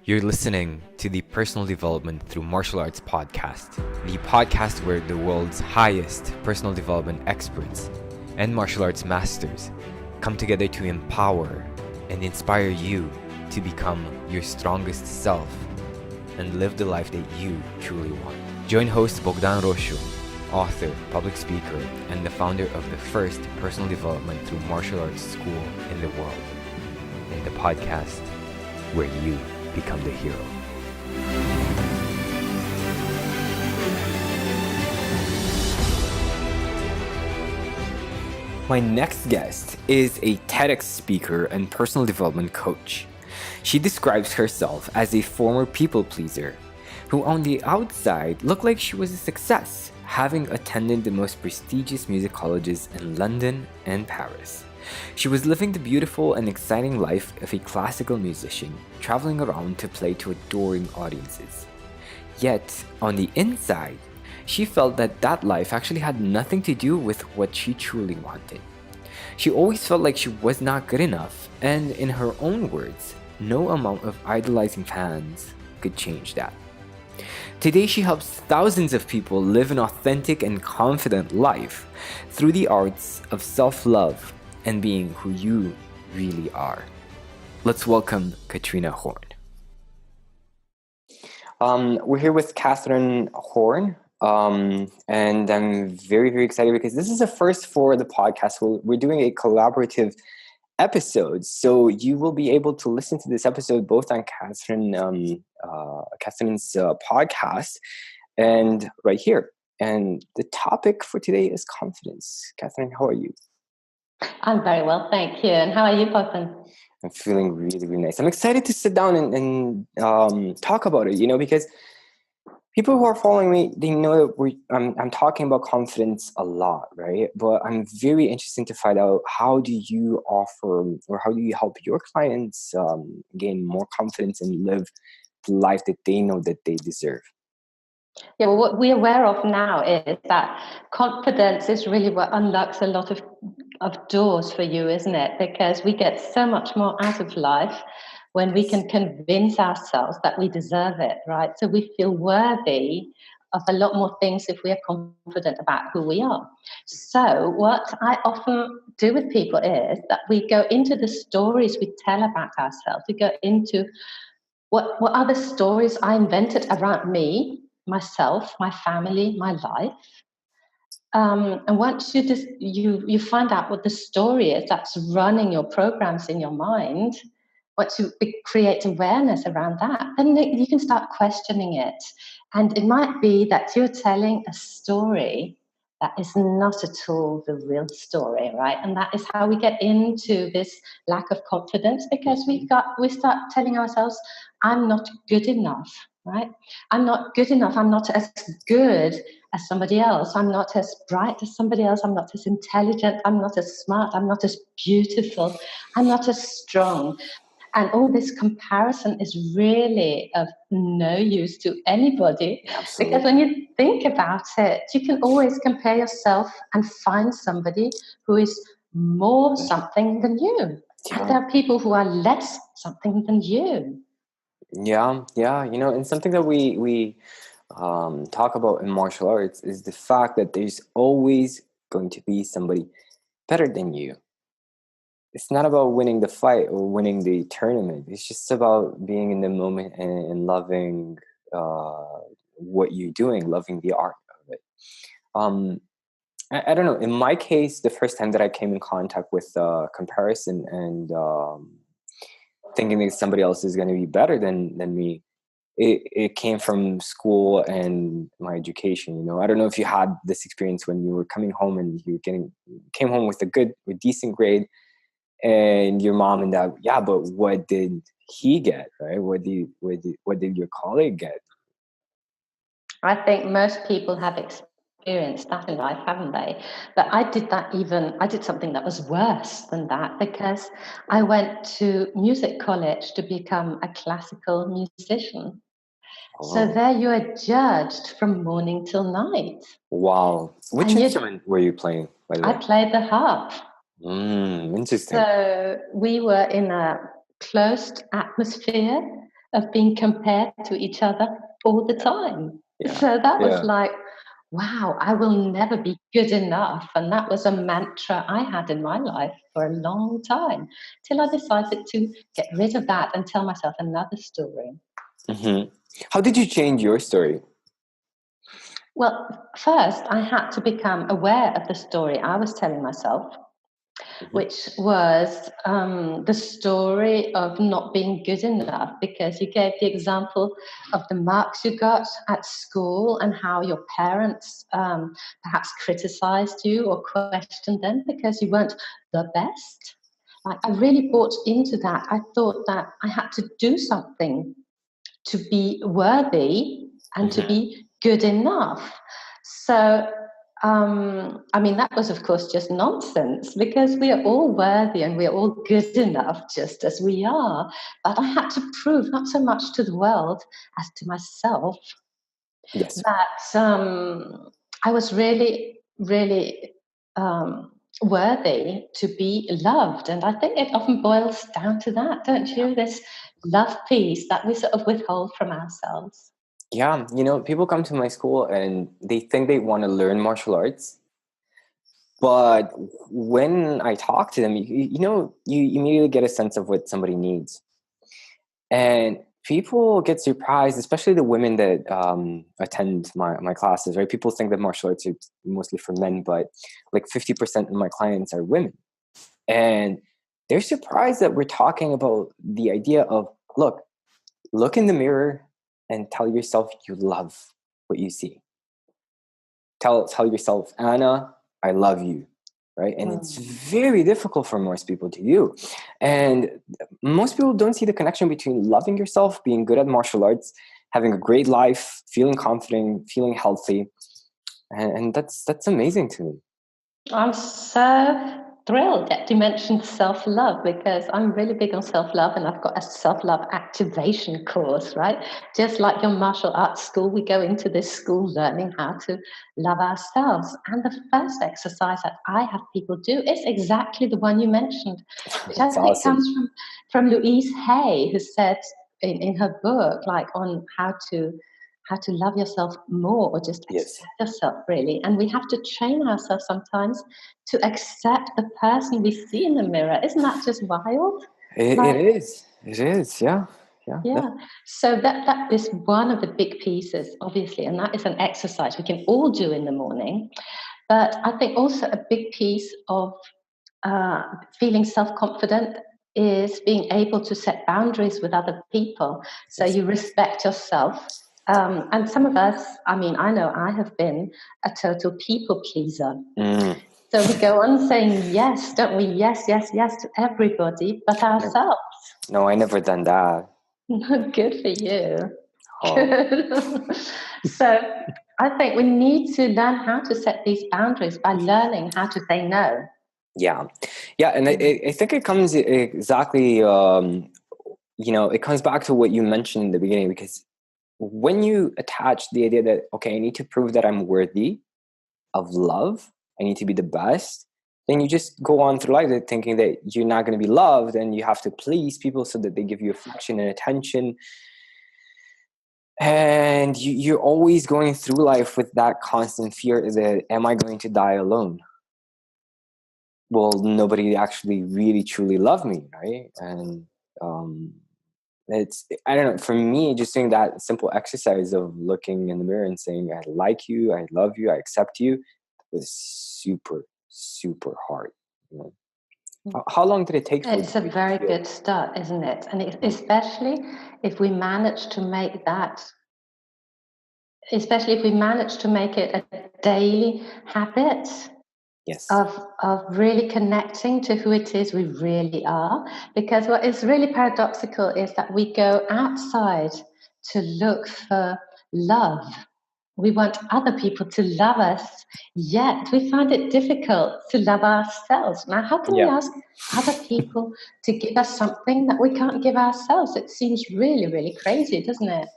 You're listening to the Personal Development Through Martial Arts podcast, the podcast where the world's highest personal development experts and martial arts masters come together to empower and inspire you to become your strongest self and live the life that you truly want. Join host Bogdan Rosu, author, public speaker, and the founder of the first personal development through martial arts school in the world, in the podcast where you become the hero. My next guest is a Tedx speaker and personal development coach. She describes herself as a former people pleaser who on the outside looked like she was a success, having attended the most prestigious music colleges in London and Paris. She was living the beautiful and exciting life of a classical musician, traveling around to play to adoring audiences. Yet, on the inside, she felt that that life actually had nothing to do with what she truly wanted. She always felt like she was not good enough, and in her own words, no amount of idolizing fans could change that. Today, she helps thousands of people live an authentic and confident life through the arts of self-love and being who you really are. Let's welcome Katrina Horn. We're here with Katrina Horn, and I'm very, very excited because this is the first for the podcast. We're doing a collaborative episode, so you will be able to listen to this episode both on Katrina's podcast and right here. And the topic for today is confidence. Katrina, how are you? I'm very well, thank you. And how are you, Bogdan? I'm feeling really, really nice. I'm excited to sit down and talk about it, because people who are following me, they know that I'm talking about confidence a lot, right? But I'm very interested to find out, how do you offer or how do you help your clients gain more confidence and live the life that they know that they deserve? Yeah, well, what we're aware of now is that confidence is really what unlocks a lot of doors for you, isn't it? Because we get so much more out of life when we can convince ourselves that we deserve it, right? So we feel worthy of a lot more things if we are confident about who we are. So what I often do with people is that we go into the stories we tell about ourselves. We go into what are the stories I invented around me, myself, my family, my life. And once you find out what the story is that's running your programs in your mind, once you create awareness around that, then you can start questioning it. And it might be that you're telling a story that is not at all the real story, right? And that is how we get into this lack of confidence, because we start telling ourselves, I'm not good enough, right? I'm not good enough. I'm not as good as somebody else. I'm not as bright as somebody else. I'm not as intelligent. I'm not as smart. I'm not as beautiful. I'm not as strong. And all this comparison is really of no use to anybody. Absolutely. Because when you think about it, you can always compare yourself and find somebody who is more something than you. Yeah. And there are people who are less something than you. Yeah. And something that we talk about in martial arts is the fact that there's always going to be somebody better than you. It's not about winning the fight or winning the tournament. It's just about being in the moment and loving what you're doing, loving the art of it. I don't know. In my case, the first time that I came in contact with comparison and thinking that somebody else is going to be better than me, it came from school and my education. I don't know if you had this experience when you were coming home and you came home with a decent grade, and your mom and dad, yeah, but what did he get, right? What did your colleague get? I think most people have experienced that in life, haven't they? But I did something that was worse than that, because I went to music college to become a classical musician. Oh. So there you are judged from morning till night. Wow. Which instrument were you playing, by the way? I played the harp. Interesting. So we were in a closed atmosphere of being compared to each other all the time. Yeah. So that was Yeah. like, wow, I will never be good enough. And that was a mantra I had in my life for a long time till I decided to get rid of that and tell myself another story. Mm-hmm. How did you change your story? Well, first, I had to become aware of the story I was telling myself, which was the story of not being good enough, because you gave the example of the marks you got at school and how your parents perhaps criticized you or questioned them because you weren't the best. Like, I really bought into that. I thought that I had to do something to be worthy and to be good enough. So, I mean, that was, of course, just nonsense, because we are all worthy and we are all good enough just as we are. But I had to prove, not so much to the world as to myself, Yes. that I was really, really worthy to be loved. And I think it often boils down to that, don't you? This love piece that we sort of withhold from ourselves. Yeah, you know, people come to my school and they think they want to learn martial arts. But when I talk to them, you immediately get a sense of what somebody needs. And people get surprised, especially the women that attend my classes, right? People think that martial arts are mostly for men, but like 50% of my clients are women. And they're surprised that we're talking about the idea of, look in the mirror and tell yourself you love what you see. Tell yourself, Anna, I love you, right? And it's very difficult for most people to do. And most people don't see the connection between loving yourself, being good at martial arts, having a great life, feeling confident, feeling healthy. And that's amazing to me. I'm so thrilled that you mentioned self-love, because I'm really big on self-love, and I've got a self-love activation course, right? Just like your martial arts school, we go into this school learning how to love ourselves. And the first exercise that I have people do is exactly the one you mentioned, which I That's think awesome. comes from Louise Hay, who said in her book, like, on how to love yourself more, or just Yes. accept yourself, really. And we have to train ourselves sometimes to accept the person we see in the mirror. Isn't that just wild? It Like, is. It is. Yeah. Yeah. yeah. So that is one of the big pieces, obviously, and that is an exercise we can all do in the morning. But I think also a big piece of feeling self-confident is being able to set boundaries with other people. So Yes. you respect yourself. And some of us, I mean, I know I have been a total people pleaser. Mm. So we go on saying yes, don't we? Yes, yes, yes to everybody but ourselves. No, I never done that. Good for you. Oh. Good. So I think we need to learn how to set these boundaries by learning how to say no. Yeah. Yeah. And I think it comes exactly, it comes back to what you mentioned in the beginning, because when you attach the idea that, okay, I need to prove that I'm worthy of love, I need to be the best, then you just go on through life thinking that you're not going to be loved and you have to please people so that they give you affection and attention. And you're always going through life with that constant fear that, am I going to die alone? Will nobody actually really truly love me, right? And I don't know, for me, just doing that simple exercise of looking in the mirror and saying, I like you, I love you, I accept you, was super, super hard. You know? How long did it take for It's a you to very feel? good start, isn't it? And especially if we manage to make that, especially if we manage to make it a daily habit Yes. of really connecting to who it is we really are. Because what is really paradoxical is that we go outside to look for love. We want other people to love us, yet we find it difficult to love ourselves. Now, how can we Yeah. ask other people to give us something that we can't give ourselves? It seems really, really crazy, doesn't it?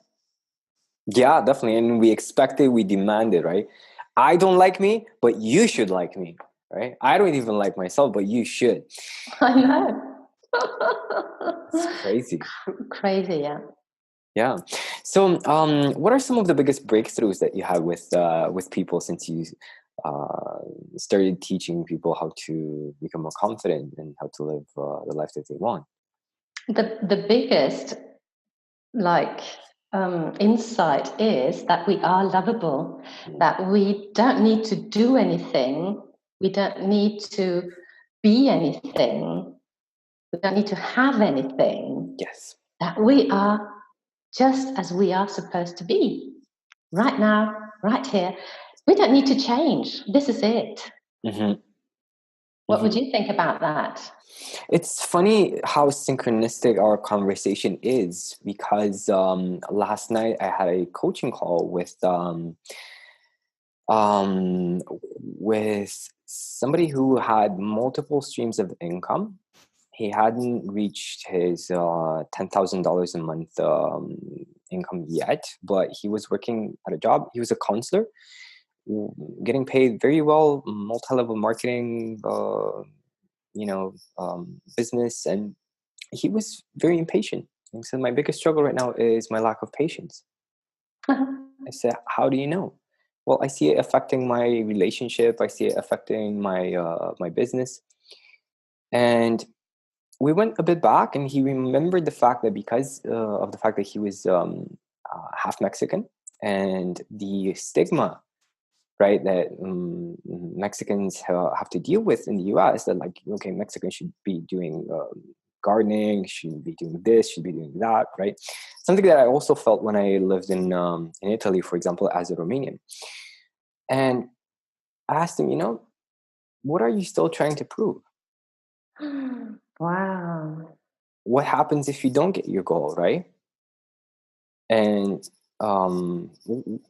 Yeah, definitely. And we expect it, we demand it, right? I don't like me, but you should like me, right? I don't even like myself, but you should. I know. It's crazy. Crazy, yeah. Yeah. So, what are some of the biggest breakthroughs that you have with people since you uh, started teaching people how to become more confident and how to live the life that they want? The biggest like insight is that we are lovable, Mm. that we don't need to do anything, we don't need to be anything, we don't need to have anything, Yes. that we are just as we are supposed to be right now, right here. We don't need to change. This is it. Hmm. What would you think about that? It's funny how synchronistic our conversation is because last night I had a coaching call with somebody who had multiple streams of income. He hadn't reached his $10,000 a month income yet, but he was working at a job. He was a counselor, getting paid very well, multi-level marketing, business, and he was very impatient. And so my biggest struggle right now is my lack of patience. I said, how do you know? Well, I see it affecting my relationship. I see it affecting my business. And we went a bit back, and he remembered the fact that because of the fact that he was half Mexican, and the stigma, right, that Mexicans have to deal with in the U.S. That, like, okay, Mexicans should be doing gardening, should be doing this, should be doing that, right? Something that I also felt when I lived in Italy, for example, as a Romanian. And I asked him, what are you still trying to prove? Wow. What happens if you don't get your goal, right? And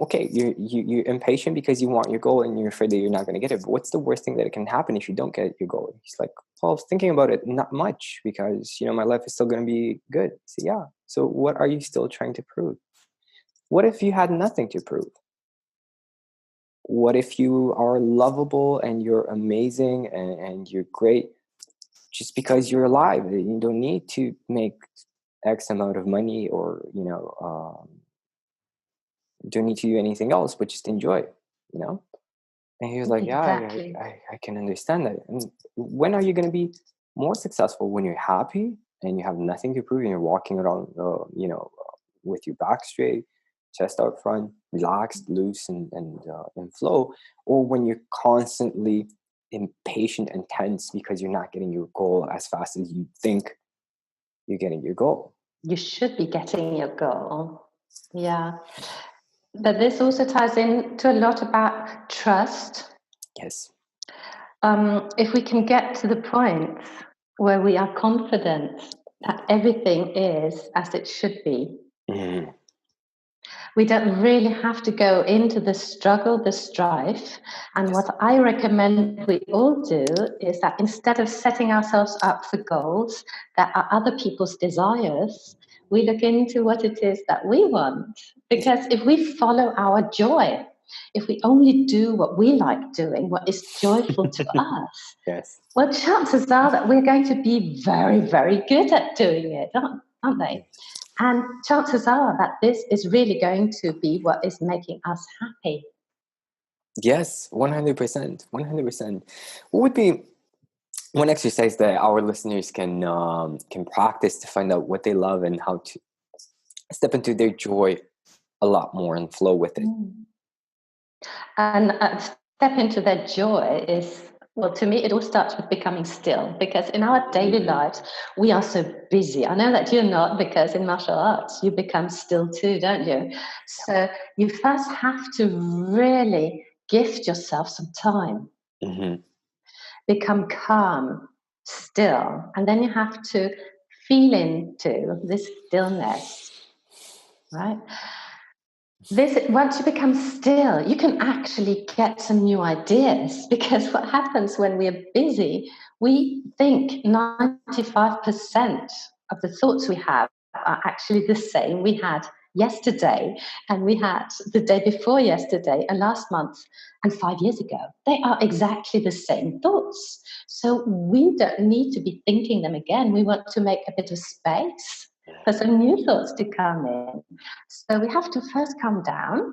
okay, you're impatient because you want your goal and you're afraid that you're not going to get it. But what's the worst thing that can happen if you don't get your goal? He's like, well, thinking about it, not much, because my life is still going to be good. So yeah. So what are you still trying to prove? What if you had nothing to prove? What if you are lovable and you're amazing and you're great just because you're alive? You don't need to make X amount of money, or don't need to do anything else but just enjoy, you know? And he was like, yeah, Exactly. I can understand that. And when are you going to be more successful? When you're happy and you have nothing to prove and you're walking around, with your back straight, chest out front, relaxed, loose, and flow, or when you're constantly impatient and tense because you're not getting your goal as fast as you think you're getting your goal. You should be getting your goal. Yeah. But this also ties into a lot about trust. Yes. If we can get to the point where we are confident that everything is as it should be, Mhm. we don't really have to go into the struggle, the strife. And Yes. what I recommend we all do is that instead of setting ourselves up for goals that are other people's desires, we look into what it is that we want. Because if we follow our joy, if we only do what we like doing, what is joyful to us, Yes. well, chances are that we're going to be very, very good at doing it, aren't they? And chances are that this is really going to be what is making us happy. Yes, 100%. 100%. What would be one exercise that our listeners can practice to find out what they love and how to step into their joy a lot more and flow with it? Mm. And step into their joy is, well, to me, it all starts with becoming still, because in our daily Mhm. lives, we are so busy. I know that you're not, because in martial arts, you become still too, don't you? So you first have to really gift yourself some time, Mhm. become calm, still, and then you have to feel into this stillness, right? This, once you become still, you can actually get some new ideas, because what happens when we're busy, we think 95% of the thoughts we have are actually the same we had yesterday, and we had the day before yesterday, and last month, and 5 years ago. They are exactly the same thoughts. So we don't need to be thinking them again. We want to make a bit of space for some new thoughts to come in. So we have to first come down.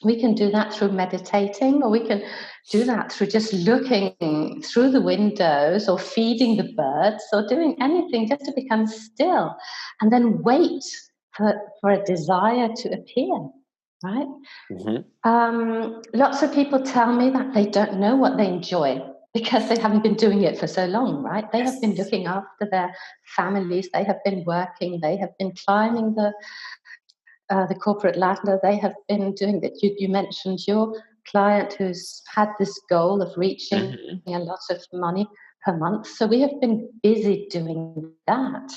We can do that through meditating, or we can do that through just looking through the windows or feeding the birds or doing anything just to become still and then wait for a desire to appear, right? Lots of people tell me that they don't know what they enjoy because they haven't been doing it for so long, right? They have been looking after their families, they have been working, they have been climbing the corporate ladder, they have been doing that. You mentioned your client who's had this goal of reaching a lot of money per month. So we have been busy doing that.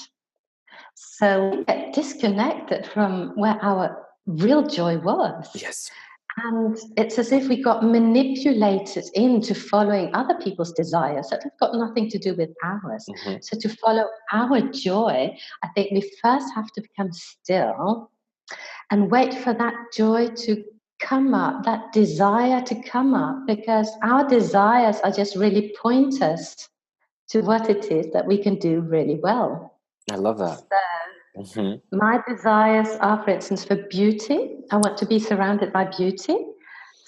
So we get disconnected from where our real joy was. Yes. And it's as if we got manipulated into following other people's desires that have got nothing to do with ours. So to follow our joy, I think we first have to become still and wait for that joy to come up, that desire to come up, because our desires are just really pointers to what it is that we can do really well. I love that. So, my desires are, for instance, for beauty. I want to be surrounded by beauty.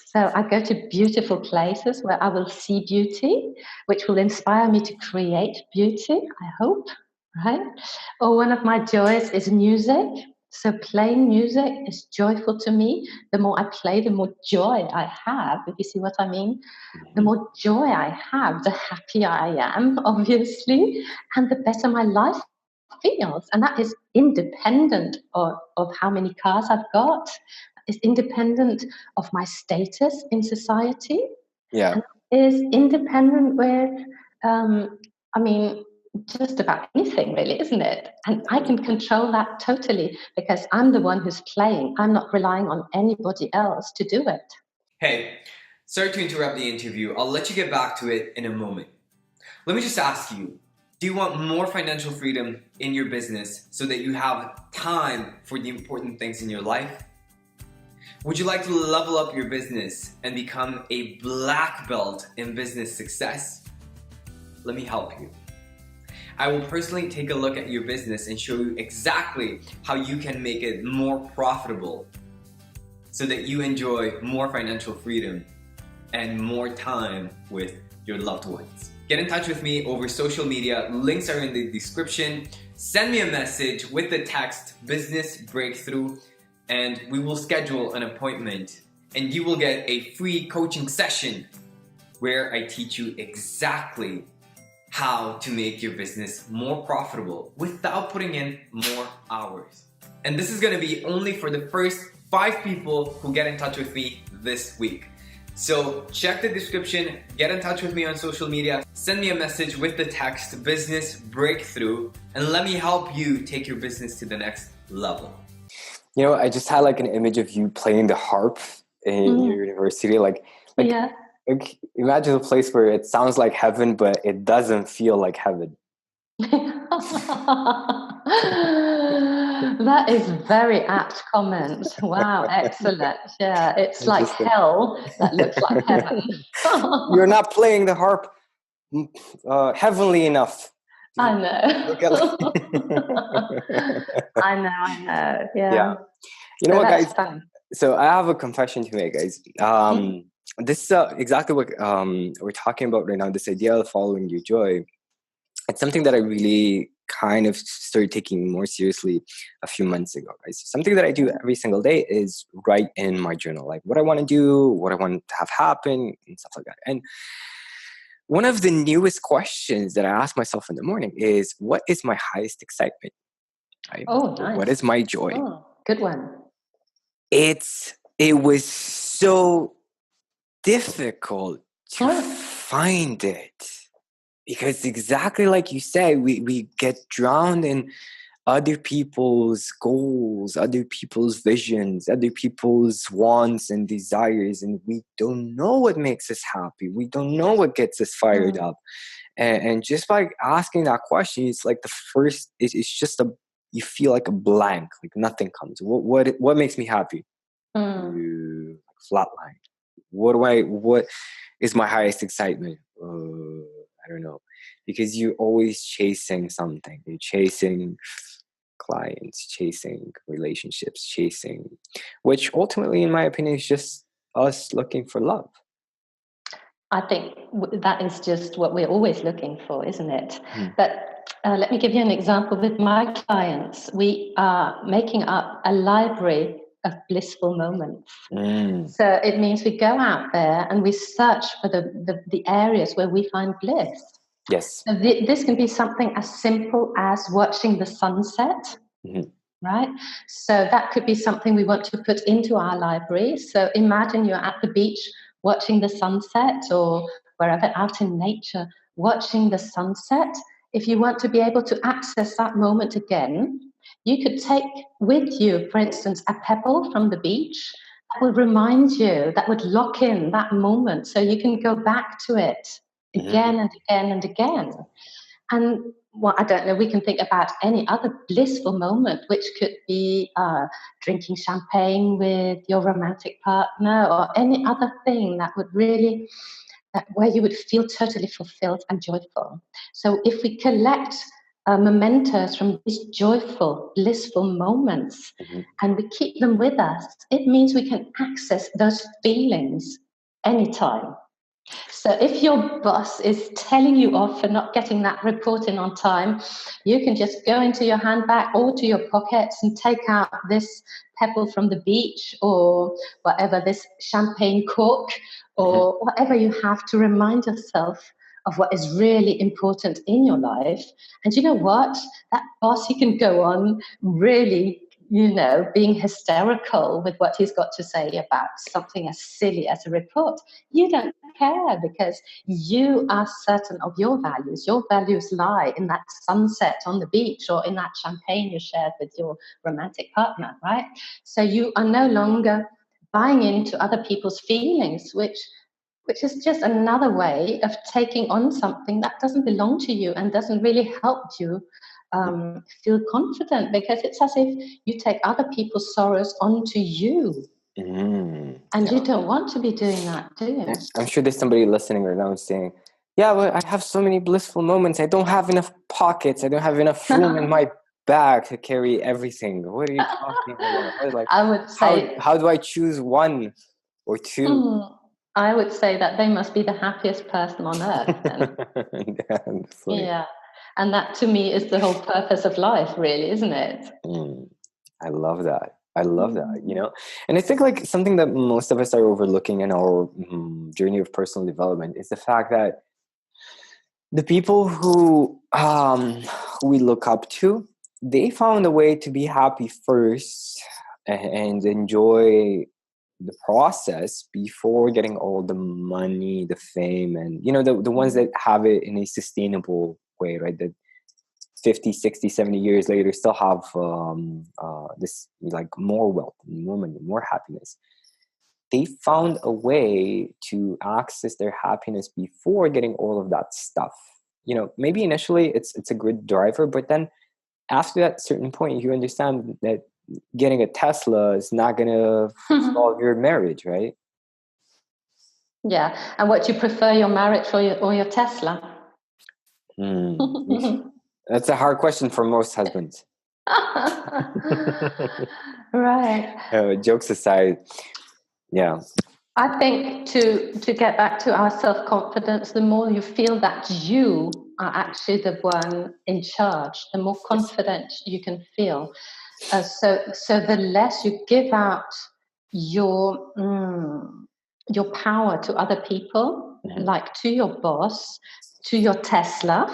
So I go to beautiful places where I will see beauty, which will inspire me to create beauty, I hope, right? Or one of my joys is music. So playing music is joyful to me. The more I play, the more joy I have, if you see what I mean. The more joy I have, the happier I am, obviously, and the better my life feels. And that is independent of how many cars I've got. It's independent of my status in society. Yeah. And is independent with, I mean, just about anything, really, isn't it? And I can control that totally because I'm the one who's playing. I'm not relying on anybody else to do it. Hey, sorry to interrupt the interview. I'll let you get back to it in a moment. Let me just ask you, do you want more financial freedom in your business so that you have time for the important things in your life? Would you like to level up your business and become a black belt in business success? Let me help you. I will personally take a look at your business and show you exactly how you can make it more profitable so that you enjoy more financial freedom and more time with your loved ones. Get in touch with me over social media. Links are in the description. Send me a message with the text Business Breakthrough and we will schedule an appointment and you will get a free coaching session where I teach you exactly how to make your business more profitable without putting in more hours. And this is going to be only for the first 5 people who get in touch with me this week. So check the description, get in touch with me on social media, send me a message with the text Business Breakthrough, and let me help you take your business to the next level. You know, I just had like an image of you playing the harp in your university. Like imagine a place where it sounds like heaven, but it doesn't feel like heaven. That is very apt comment. Wow, excellent. Yeah, it's like hell that looks like heaven. You're not playing the harp heavenly enough. I know. I know. Yeah. You know what, guys? Fun. So I have a confession to make, guys. This is exactly what we're talking about right now. This idea of following your joy. It's something that I really kind of started taking more seriously a few months ago. Right? So something that I do every single day is write in my journal, like what I want to do, what I want to have happen, and stuff like that. And one of the newest questions that I ask myself in the morning is, what is my highest excitement? Right? Oh, nice. What is my joy? Oh, good one. It was so difficult to find it. Because exactly like you said, we get drowned in other people's goals, other people's visions, other people's wants and desires, and we don't know what makes us happy. We don't know what gets us fired up. And just by asking that question, it's like the first, it's just you feel like a blank, like nothing comes. What makes me happy? Flatline. What is my highest excitement? I don't know, because you're always chasing something. You're chasing clients, chasing relationships, which ultimately, in my opinion, is just us looking for love. I think that is just what we're always looking for, isn't it? Mm. But let me give you an example with my clients. We are making up a library of blissful moments. So it means we go out there and we search for the areas where we find bliss. Yes. So this can be something as simple as watching the sunset. Mm-hmm. Right? So that could be something we want to put into our library. So imagine you're at the beach watching the sunset, or wherever out in nature, watching the sunset. If you want to be able to access that moment again, you could take with you, for instance, a pebble from the beach that will remind you, that would lock in that moment so you can go back to it again and again and again. And well, I don't know, we can think about any other blissful moment, which could be drinking champagne with your romantic partner, or any other thing that would really, where you would feel totally fulfilled and joyful. So if we collect mementos from these joyful, blissful moments, and we keep them with us, it means we can access those feelings anytime. So if your boss is telling you off for not getting that report in on time, you can just go into your handbag or to your pockets and take out this pebble from the beach, or whatever, this champagne cork, or whatever you have to remind yourself of what is really important in your life. And you know what? That boss, he can go on really, being hysterical with what he's got to say about something as silly as a report. You don't care, because you are certain of your values. Your values lie in that sunset on the beach, or in that champagne you shared with your romantic partner, right? So you are no longer buying into other people's feelings, which is just another way of taking on something that doesn't belong to you and doesn't really help you feel confident, because it's as if you take other people's sorrows onto you. And you don't want to be doing that, do you? I'm sure there's somebody listening right now saying, yeah, but I have so many blissful moments. I don't have enough pockets. I don't have enough room in my bag to carry everything. What are you talking about? Like, I would say, how do I choose one or two? I would say that they must be the happiest person on earth then. Yeah. And that, to me, is the whole purpose of life, really, isn't it? I love that. And I think like something that most of us are overlooking in our journey of personal development is the fact that the people who we look up to, they found a way to be happy first and enjoy the process before getting all the money, the fame, and the ones that have it in a sustainable way, right? That 50, 60, 70 years later still have this like more wealth, more money, more happiness. They found a way to access their happiness before getting all of that stuff. Maybe initially it's a good driver, but then after that certain point, you understand that getting a Tesla is not going to solve your marriage, right? Yeah. And what do you prefer, your marriage or your Tesla? That's a hard question for most husbands. Right. Jokes aside, yeah. I think to get back to our self-confidence, the more you feel that you are actually the one in charge, the more confident you can feel. So the less you give out your power to other people, like to your boss, to your Tesla.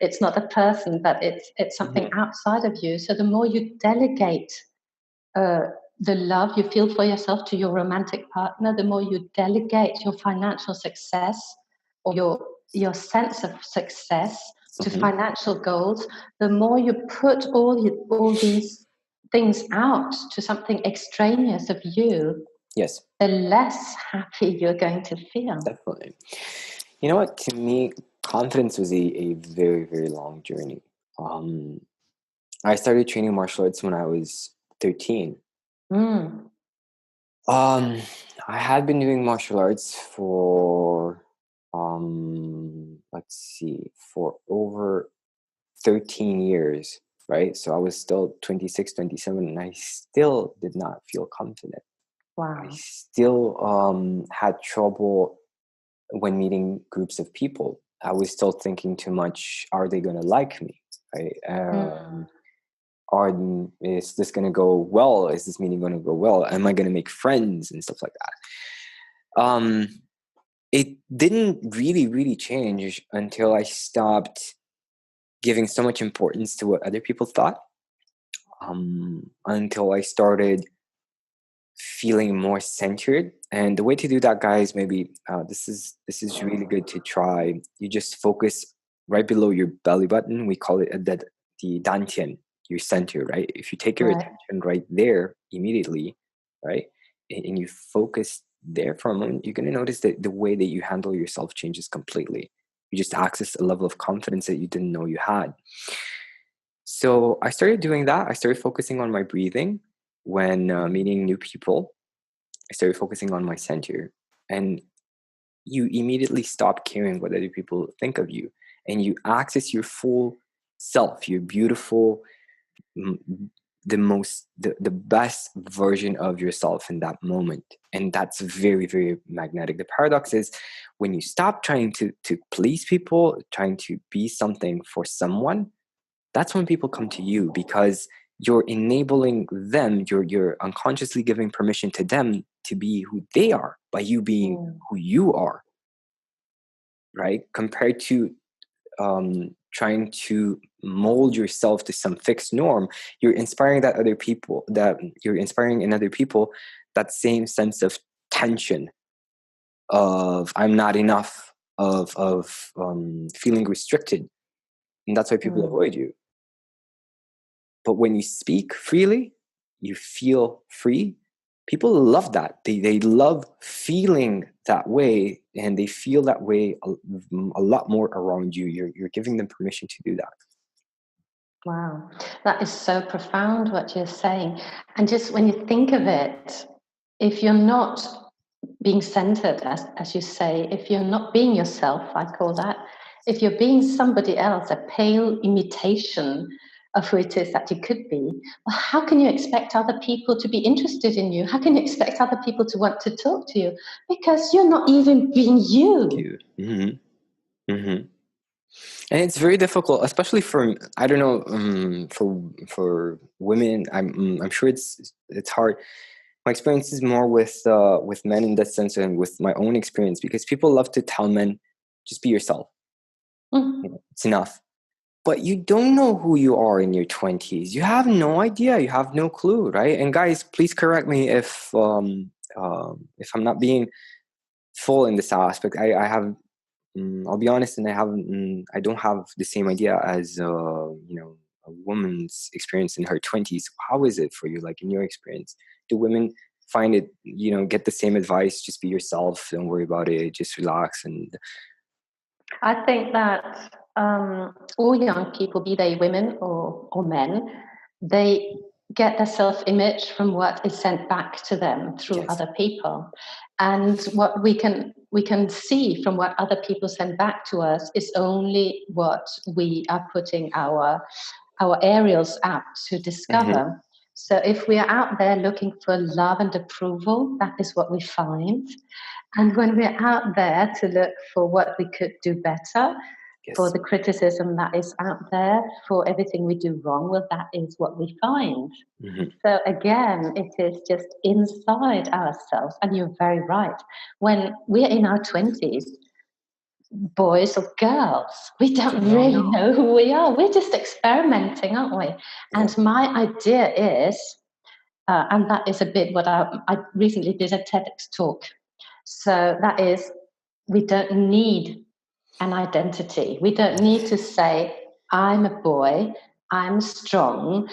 It's not a person, but it's something outside of you. So the more you delegate the love you feel for yourself to your romantic partner, the more you delegate your financial success, or your sense of success to financial goals, the more you put all these things out to something extraneous of you, yes, the less happy you're going to feel. Definitely. You know what? To me, confidence was a very, very long journey. I started training martial arts when I was 13. I had been doing martial arts for for over 13 years, right? So I was still 26, 27, and I still did not feel confident. I Wow. still had trouble when meeting groups of people. I was still thinking too much, are they going to like me? Right? Mm. Is this going to go well? Is this meeting going to go well? Am I going to make friends and stuff like that? It didn't really change until I stopped giving so much importance to what other people thought, until I started feeling more centered. And the way to do that, guys, maybe this is really good to try. You just focus right below your belly button. We call it the dantian, your center, right? If you take your Right. attention right there immediately, right, and you focus there for a moment, you're going to notice that the way that you handle yourself changes completely. You just access a level of confidence that you didn't know you had. So I started doing that. I started focusing on my breathing when meeting new people. I started focusing on my center, and you immediately stop caring what other people think of you, and you access your full self, your beautiful, m- the best version of yourself in that moment. And that's very magnetic. The paradox is, when you stop trying to please people, trying to be something for someone, that's when people come to you, because you're enabling them, you're unconsciously giving permission to them to be who they are by you being Mm. who you are, right? Compared to trying to mold yourself to some fixed norm, you're inspiring in other people that same sense of tension, of I'm not enough, of feeling restricted, and that's why people Mm. avoid you. But when you speak freely, you feel free. People love that. They love feeling that way, and they feel that way a lot more around you. You're giving them permission to do that. Wow, that is so profound what you're saying. And just when you think of it, if you're not being centered, as you say, if you're not being yourself, I call that, if you're being somebody else, a pale imitation of who it is that you could be, well, how can you expect other people to be interested in you? How can you expect other people to want to talk to you? Because you're not even being you. Dude. Mm-hmm. And it's very difficult, especially for, I don't know, for women. I'm sure it's hard. My experience is more with men in that sense, and with my own experience, because people love to tell men, just be yourself. Mm. It's enough. But you don't know who you are in your 20s. You have no idea. You have no clue, right? And guys, please correct me if I'm not being full in this aspect. I have, I'll be honest, and I don't have the same idea as a woman's experience in her 20s. How is it for you? Like, in your experience, do women find it, get the same advice? Just be yourself. Don't worry about it. Just relax. And I think that all young people, be they women or men, they get their self-image from what is sent back to them through yes. other people, and what we can see from what other people send back to us is only what we are putting our aerials out to Mm-hmm. discover. So if we are out there looking for love and approval, that is what we find. And when we're out there to look for what we could do better, for Yes. the criticism that is out there, for everything we do wrong, well, that is what we find. Mm-hmm. So again, it is just inside ourselves. And you're very right. When we're in our 20s, boys or girls, we don't No, really no. know who we are. We're just experimenting, aren't we? Yeah. And my idea is, and that is a bit what I recently did a Tedx talk. So that is, we don't need an identity. We don't need to say, I'm a boy, I'm strong,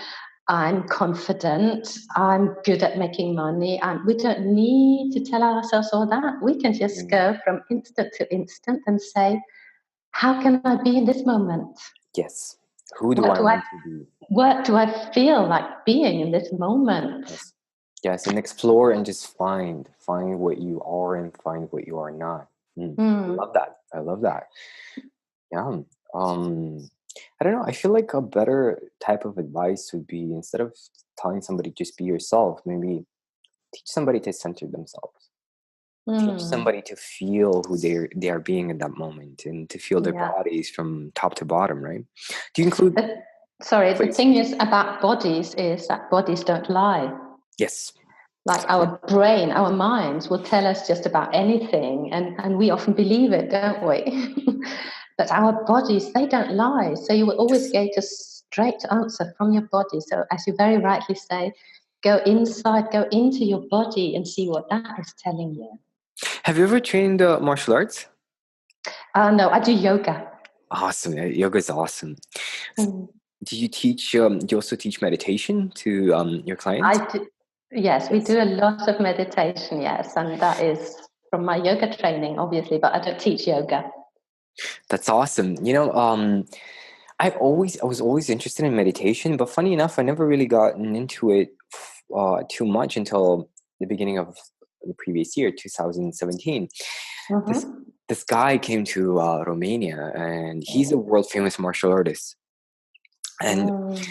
I'm confident, I'm good at making money. And we don't need to tell ourselves all that. We can just Mm, go from instant to instant and say, how can I be in this moment? yes. Who do What I do I want to be? what do I feel like being in this moment? Yes. Yes, and explore and just find what you are and find what you are not. I Hmm. love that. I love that. Yeah. Um, I don't know. I feel like a better type of advice would be, instead of telling somebody just be yourself, maybe teach somebody to center themselves. Teach Mm, somebody to feel who they are being in that moment, and to feel their yeah. bodies from top to bottom, right? Do you include, But sorry, the please? thing is about bodies is that bodies don't lie. Yes. Like Yeah. our brain, our minds will tell us just about anything, and we often believe it, don't we? But our bodies, they don't lie. So you will always Yes. get a straight answer from your body. So as you very rightly say, go inside, go into your body and see what that is telling you. Have you ever trained martial arts? No, I do yoga. Awesome. Yoga is awesome. Mm. Do you teach? Do you also teach meditation to your clients? I do, yes, we Yes. do a lot of meditation, yes, and that is from my yoga training, obviously, but I don't teach yoga. That's awesome. I was always interested in meditation, but funny enough, I never really gotten into it too much until the beginning of the previous year, 2017. This Mm-hmm. this guy came to Romania, and he's a world famous martial artist, and Mm.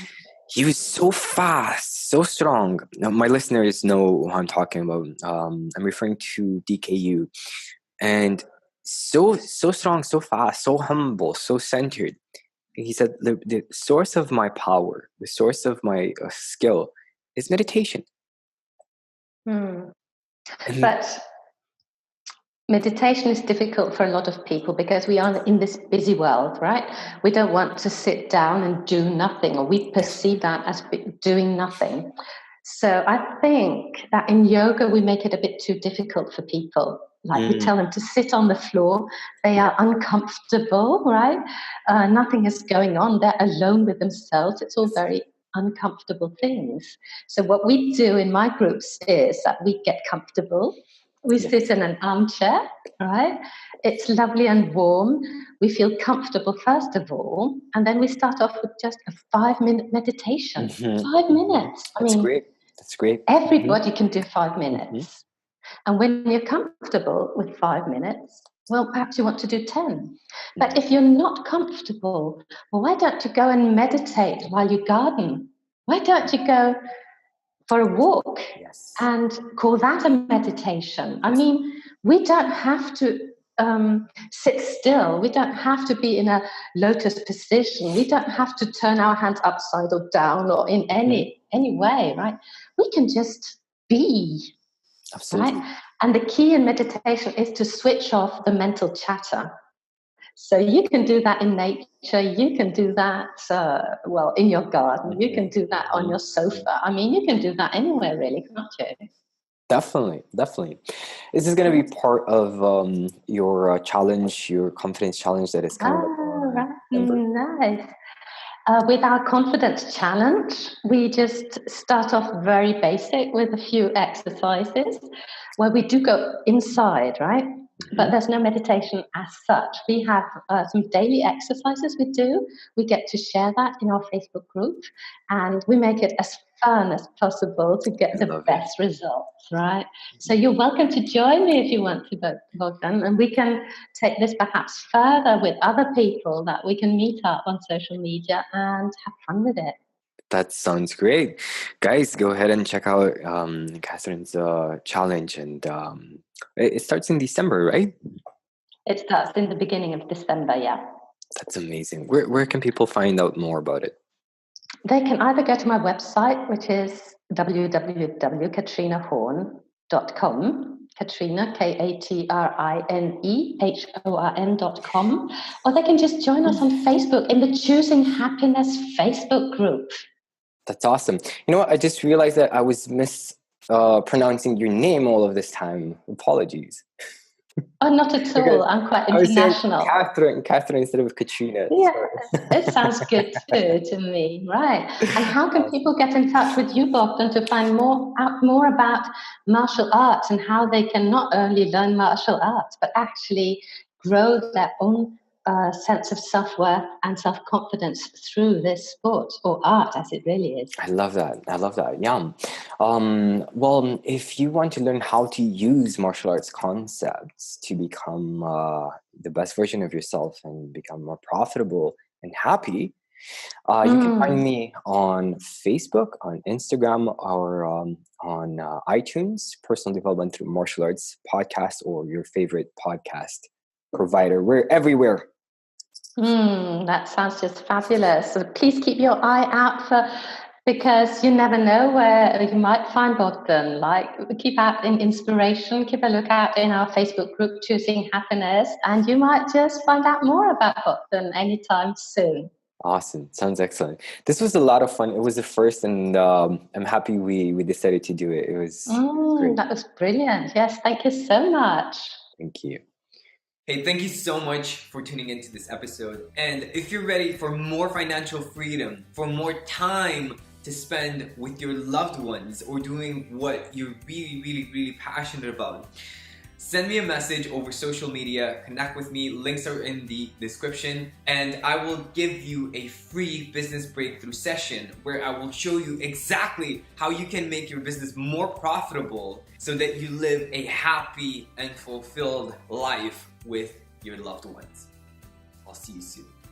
he was so fast, so strong. Now, my listeners know who I'm talking about. I'm referring to DKU, and so strong, so fast, so humble, so centered. He said the source of my power, the source of my skill, is meditation. Mm. And But meditation is difficult for a lot of people because we are in this busy world, right? We don't want to sit down and do nothing, or we yes. perceive that as doing nothing. So I think that in yoga, we make it a bit too difficult for people. Like we Mm, tell them to sit on the floor, they yeah. are uncomfortable, right? Nothing is going on, they're alone with themselves. It's all Yes. very uncomfortable things. So, what we do in my groups is that we get comfortable. We sit Yes. in an armchair, right? It's lovely and warm. We feel comfortable, first of all, and then we start off with just a 5 minute meditation. Five Hmm. minutes. I That's mean, great. That's great. everybody can do five Hmm. minutes. And when you're comfortable with 5 minutes, well, perhaps you want to do 10. But Hmm. if you're not comfortable, well, why don't you go and meditate while you garden? Why don't you go for a walk Yes. and call that a meditation? I Yes. mean, we don't have to sit still. We don't have to be in a lotus position. We don't have to turn our hands upside or down or in Hmm. any way, right? We can just be, right? Absolutely. And the key in meditation is to switch off the mental chatter. So you can do that in nature. You can do that, well, in your garden. You Hmm. can do that on your sofa. I mean, you can do that anywhere, really, can't you? Definitely, definitely. Is this going to be part of your challenge, your confidence challenge that is coming up Ah, in right. December? Nice. With our confidence challenge, we just start off very basic with a few exercises where we do go inside, right? But Hmm. there's no meditation as such. We have some daily exercises we do. We get to share that in our Facebook group, and we make it as fun as possible to get I the love it. best results, right? So you're welcome to join me if you want to, Bogdan, and we can take this perhaps further with other people that we can meet up on social media and have fun with it. That sounds great. Guys, go ahead and check out Catherine's challenge. And it starts in December, right? It starts in the beginning of December, yeah. That's amazing. Where can people find out more about it? They can either go to my website, which is www.katrinahorn.com, Katrina, KATRINEHORN.com, or they can just join us on Facebook in the Choosing Happiness Facebook group. That's awesome. You know what? I just realized that I was pronouncing your name all of this time. Apologies. Oh, not at Because all. I'm quite I was saying international. Catherine instead of Katrina. Yes, Sorry. it sounds good too to me, right? And how can Awesome. people get in touch with you, Bogdan, to find out more about martial arts and how they can not only learn martial arts but actually grow their own sense of self-worth and self-confidence through this sport or art, as it really is? I love that. I love that. Yeah. Well, if you want to learn how to use martial arts concepts to become the best version of yourself and become more profitable and happy, You can find me on Facebook, on Instagram, or on iTunes, Personal Development Through Martial Arts podcast, or your favorite podcast provider. We're everywhere. That sounds just fabulous. So please keep your eye out because you never know where you might find Bogdan. Like, keep out in inspiration, keep a lookout in our Facebook group, Choosing Happiness, and you might just find out more about Bogdan anytime soon. Awesome. Sounds excellent. This was a lot of fun. It was the first, and I'm happy we decided to do it. It was great. That was brilliant. Yes, thank you so much. Thank you. Hey, thank you so much for tuning into this episode. And if you're ready for more financial freedom, for more time to spend with your loved ones or doing what you're really passionate about, send me a message over social media, connect with me, links are in the description, and I will give you a free business breakthrough session where I will show you exactly how you can make your business more profitable so that you live a happy and fulfilled life with your loved ones. I'll see you soon.